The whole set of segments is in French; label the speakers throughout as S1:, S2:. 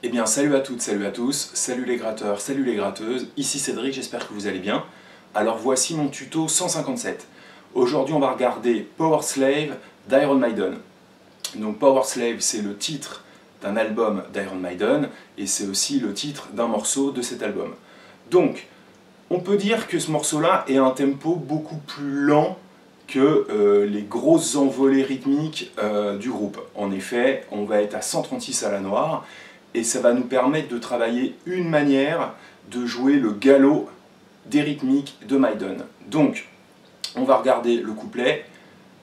S1: Eh bien salut à toutes, salut à tous, salut les gratteurs, salut les gratteuses, ici Cédric, j'espère que vous allez bien. Alors voici mon tuto 157. Aujourd'hui on va regarder Power Slave d'Iron Maiden. Donc Power Slave c'est le titre d'un album d'Iron Maiden et c'est aussi le titre d'un morceau de cet album. Donc on peut dire que ce morceau-là est un tempo beaucoup plus lent que les grosses envolées rythmiques du groupe. En effet, on va être à 136 à la noire et ça va nous permettre de travailler une manière de jouer le galop des rythmiques de Maiden. Donc, on va regarder le couplet,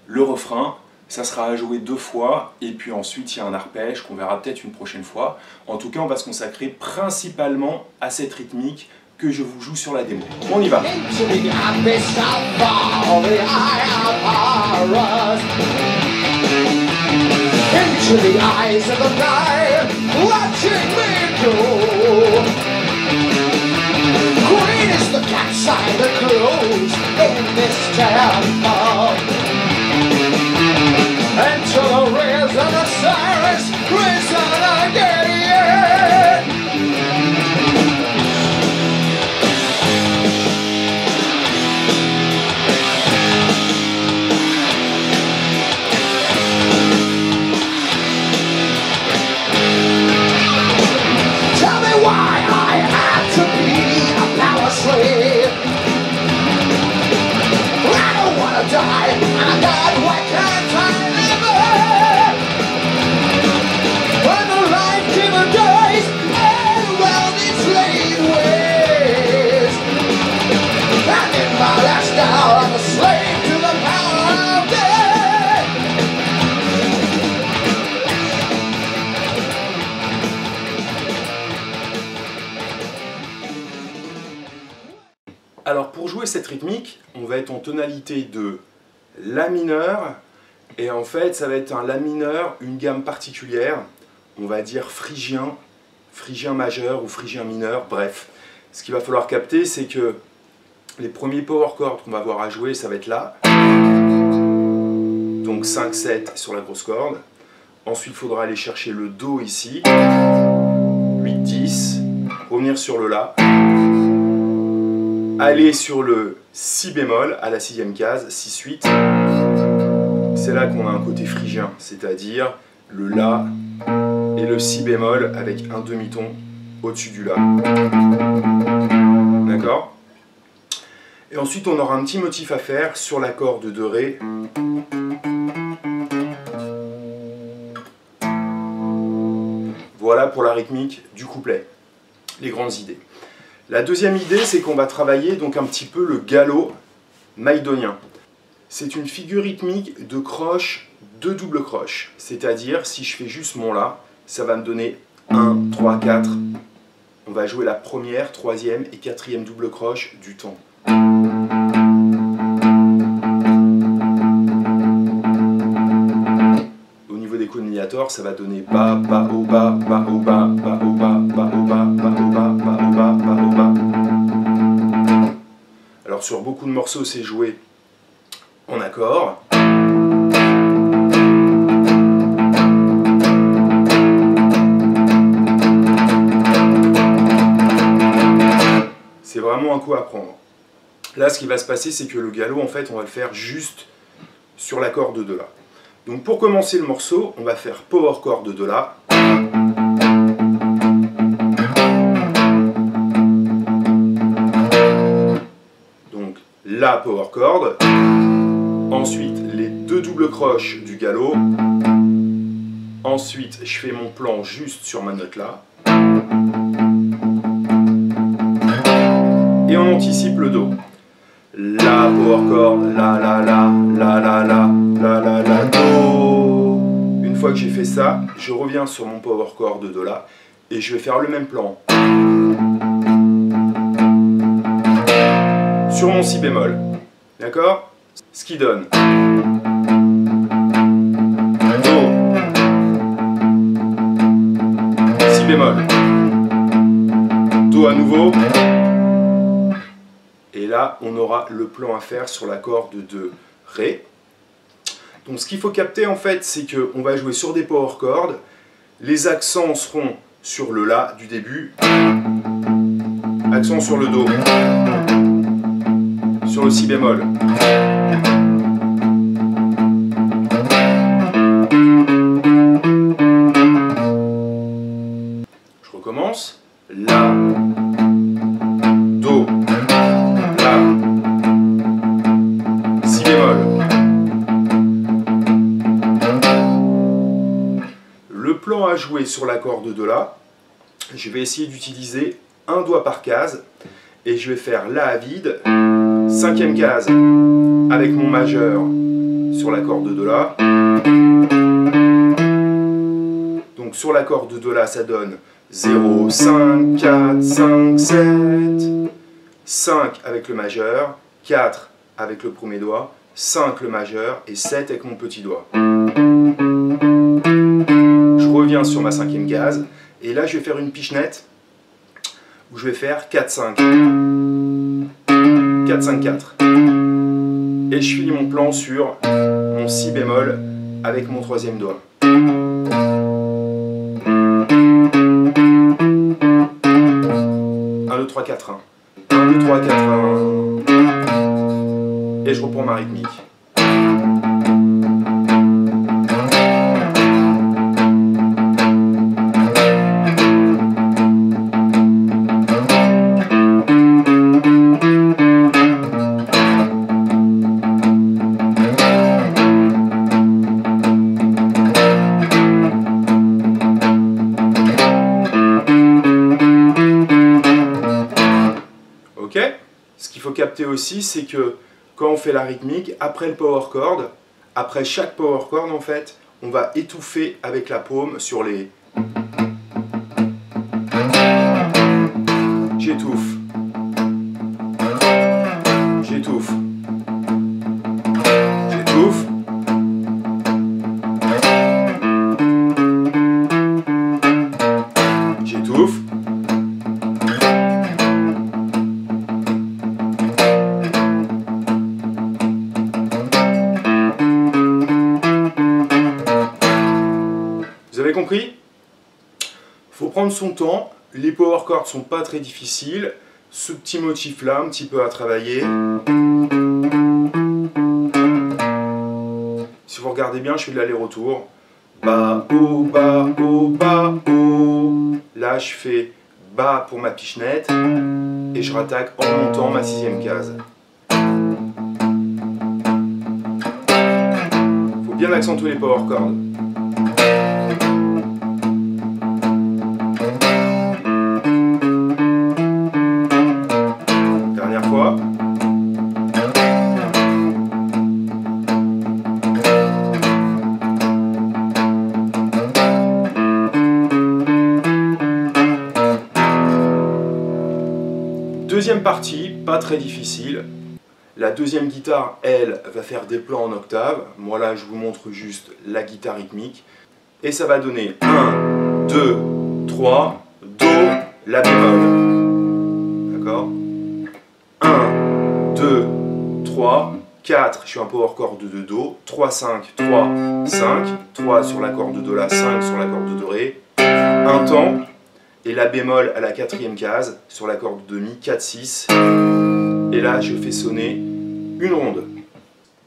S1: le refrain, ça sera à jouer 2 fois et puis ensuite il y a un arpège qu'on verra peut-être une prochaine fois. En tout cas, on va se consacrer principalement à cette rythmique que je vous joue sur la démo. On y va.
S2: Into the eyes of the night, watching me go. Green is the cat's eye that grows in this temple. Enter the rays of the Cyrus, risen again.
S1: Alors pour jouer cette rythmique, on va être en tonalité de La mineur, et en fait ça va être un La mineur, une gamme particulière, on va dire phrygien, phrygien majeur ou phrygien mineur, bref. Ce qu'il va falloir capter, c'est que les premiers power chords qu'on va avoir à jouer, ça va être là, donc 5-7 sur la grosse corde. Ensuite il faudra aller chercher le Do ici, 8-10, revenir sur le La, aller sur le Si bémol à la 6e case, 6-8. C'est là qu'on a un côté phrygien, c'est-à-dire le La et le Si bémol avec un demi-ton au-dessus du La. D'accord? Et ensuite on aura un petit motif à faire sur la corde de Ré. Voilà pour la rythmique du couplet, les grandes idées. La deuxième idée, c'est qu'on va travailler donc un petit peu le galop maïdonien. C'est une figure rythmique de croche, de double croche. C'est-à-dire, si je fais juste mon La, ça va me donner 1, 3, 4. On va jouer la première, troisième et quatrième double croche du temps. Au niveau des conniators, ça va donner Ba, Ba, O, Ba, Ba, O, Ba, Ba, O, Ba, Ba, O, Ba, Ba, O, Ba, Ba, O, Ba, Ba, O, Ba. Alors sur beaucoup de morceaux, c'est joué en accord. C'est vraiment un coup à prendre. Là, ce qui va se passer, c'est que le galop, en fait, on va le faire juste sur la corde de La. Donc pour commencer le morceau, on va faire power chord de La. Donc La power chord. Ensuite les 2 doubles croches du galop. Ensuite je fais mon plan juste sur ma note La. Et on anticipe le Do. La power chord, La, La, La, La, La, La, La, La, La, Do. Une fois que j'ai fait ça, je reviens sur mon power chord de La et je vais faire le même plan. Sur mon Si bémol. D'accord? Ce qui donne Do, Si bémol, Do à nouveau. Et là, on aura le plan à faire sur la corde de Ré. Donc ce qu'il faut capter en fait, c'est qu'on va jouer sur des power chords. Les accents seront sur le La du début, accent sur le Do, sur le Si bémol. Je recommence. La, Do, La, Si bémol. Le plan à jouer sur la corde de La, je vais essayer d'utiliser un doigt par case et je vais faire La à vide, 5e case avec mon majeur sur la corde de La. Donc sur la corde de La, ça donne 0, 5, 4, 5, 7, 5 avec le majeur, 4 avec le premier doigt, 5 le majeur et 7 avec mon petit doigt. Je reviens sur ma 5e case et là je vais faire une pichenette où je vais faire 4, 5, 4, 5, 4 et je finis mon plan sur mon Si bémol avec mon 3e doigt. 1, 2, 3, 4, 1. 1, 2, 3, 4, 1. Et je reprends ma rythmique. Ce qu'il faut capter aussi, c'est que quand on fait la rythmique, après le power chord, après chaque power chord en fait, on va étouffer avec la paume sur les... J'étouffe. J'étouffe. J'étouffe. J'étouffe. Vous avez compris? Faut prendre son temps, les power chords sont pas très difficiles, ce petit motif là un petit peu à travailler. Si vous regardez bien, je fais de l'aller-retour. Ba, oh, ba, oh, ba, oh. Là je fais Ba pour ma pichenette et je rattaque en montant ma 6e case. Faut bien accentuer les power chords. Dernière fois. Deuxième partie, pas très difficile. La deuxième guitare, elle, va faire des plans en octave. Moi là, je vous montre juste la guitare rythmique. Et ça va donner 1, 2, 3, Do, La bémol. D'accord? 1, 2, 3, 4, je suis un power chord de Do, 3, 5, 3, 5, 3 sur la corde de La, 5 sur la corde de Ré, un temps, et La bémol à la 4e case, sur la corde de Mi, 4, 6, et là je fais sonner une ronde.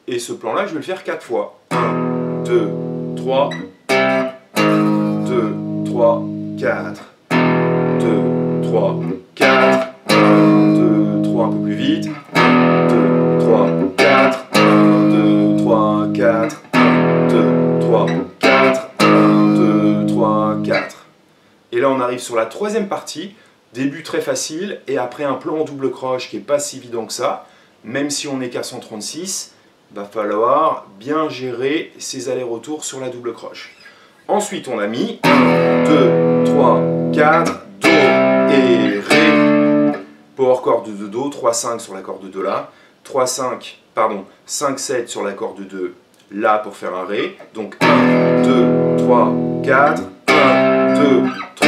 S1: Et ce plan-là, je vais le faire 4 fois. 1, 2, 3, 2, 3, 4, 2, 3, 4, 1, 2, 3, un peu plus vite, 1, 2, 3, 4, 1, 2, 3, 4, 1, 2, 3, 4, 1, 2, 3, 4. Et là on arrive sur la troisième partie, début très facile, et après un plan en double croche qui n'est pas si évident que ça, même si on n'est qu'à 136, va falloir bien gérer ses allers-retours sur la double croche. Ensuite on a mis 1, 2, 3, 4, Do et Ré, power chord de Do, 3, 5 sur la corde de La, 3, 5, pardon, 5, 7 sur la corde de La pour faire un Ré, donc 1, 2, 3, 4, 1, 2, 3,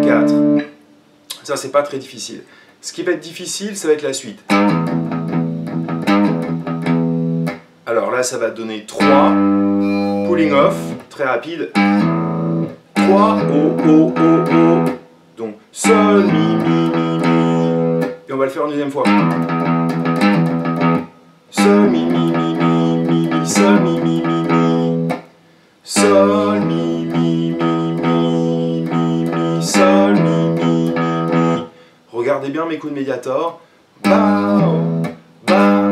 S1: 4. Ça c'est pas très difficile. Ce qui va être difficile, ça va être la suite. Alors là ça va donner 3, pulling off, très rapide. 1, 3, O. Donc Sol, Mi, Mi, Mi, Mi. Et on va le faire une deuxième fois. Sol, Mi, Mi, Mi, Mi, Mi, Mi, Sol, Mi, Mi, Mi, Mi. Sol, Mi, Mi, Mi, Mi, Mi, Mi, Sol, Mi, Mi, Mi, Mi. Regardez bien mes coups de médiator. Ba, O, Ba,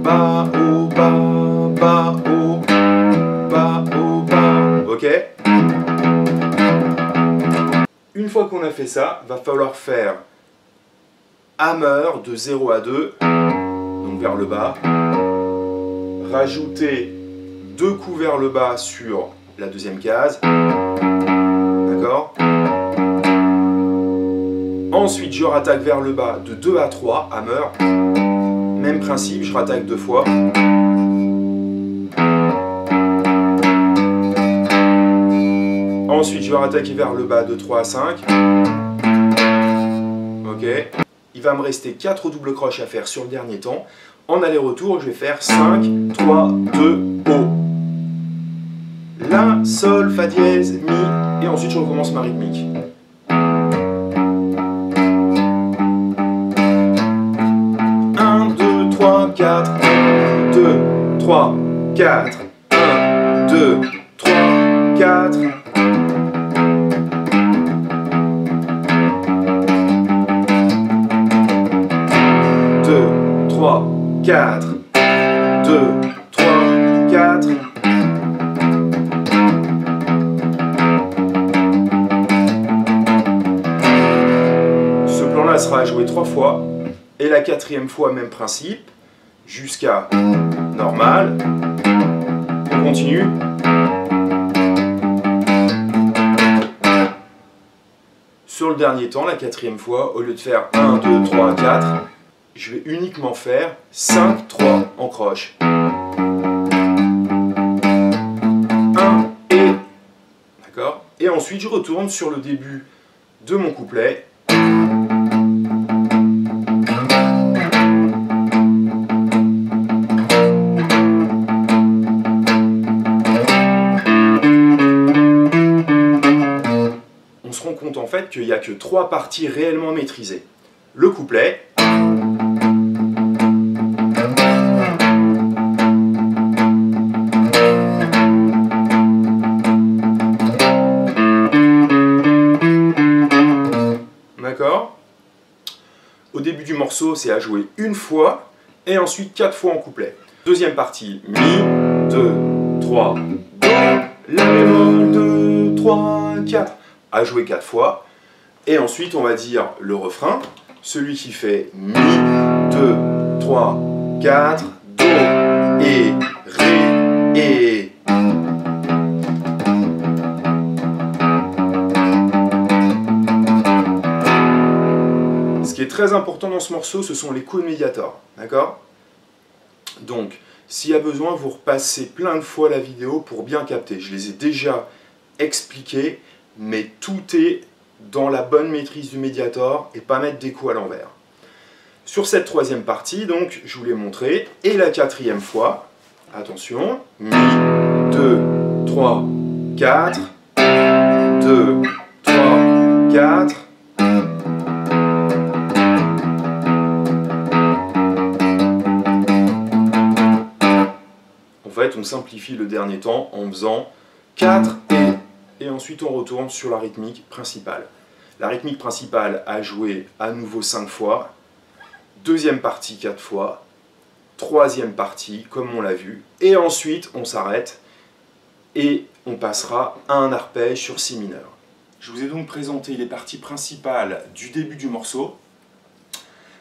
S1: Ba, O, Ba, Ba, O, Ba, O, Ba. Ok? Une fois qu'on a fait ça, va falloir faire hammer de 0 à 2, donc vers le bas, rajouter 2 coups vers le bas sur la deuxième case, d'accord? Ensuite, je rattaque vers le bas de 2 à 3, hammer, même principe, je rattaque 2 fois. Ensuite, je vais rattaquer vers le bas de 3 à 5. Ok. Il va me rester 4 doubles croches à faire sur le dernier temps. En aller-retour, je vais faire 5, 3, 2, O. La, Sol, Fa dièse, Mi. Et ensuite, je recommence ma rythmique. 1, 2, 3, 4. 1, 2, 3, 4. 1, 2, 3, 4. 4, 2, 3, 4. Ce plan-là sera à jouer 3 fois. Et la 4e fois, même principe. Jusqu'à normal. On continue. Sur le dernier temps, la 4e fois, au lieu de faire 1, 2, 3, 4, je vais uniquement faire 5, 3 en croche. 1 et... D'accord? Et ensuite, je retourne sur le début de mon couplet. On se rend compte en fait qu'il n'y a que 3 parties réellement maîtrisées. Le couplet, d'accord? Au début du morceau, c'est à jouer une fois et ensuite 4 fois en couplet. Deuxième partie, Mi, 2, 3, Do, La bémol, 2, 3, 4. À jouer 4 fois. Et ensuite, on va dire le refrain. Celui qui fait Mi, 2, 3, 4, Do, et, Ré, et. Ce qui est très important dans ce morceau, ce sont les coups de médiator. D'accord? Donc, s'il y a besoin, vous repassez plein de fois la vidéo pour bien capter. Je les ai déjà expliqués, mais tout est dans la bonne maîtrise du médiator et pas mettre des coups à l'envers. Sur cette 3e partie, donc, je vous l'ai montré. Et la 4e fois, attention, Mi, 2, 3, 4, 2, 3, 4. En fait, on simplifie le dernier temps en faisant 4 et ensuite on retourne sur la rythmique principale. La rythmique principale a joué à nouveau 5 fois, deuxième partie 4 fois, troisième partie comme on l'a vu, et ensuite on s'arrête et on passera à un arpège sur si mineur. Je vous ai donc présenté les parties principales du début du morceau.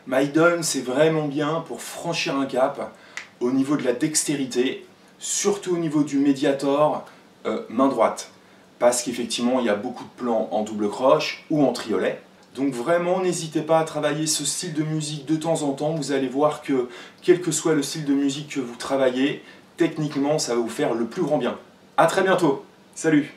S1: Maiden, c'est vraiment bien pour franchir un cap au niveau de la dextérité, surtout au niveau du médiator main droite, parce qu'effectivement il y a beaucoup de plans en double croche ou en triolet. Donc vraiment n'hésitez pas à travailler ce style de musique de temps en temps, vous allez voir que quel que soit le style de musique que vous travaillez, techniquement ça va vous faire le plus grand bien. A très bientôt, salut!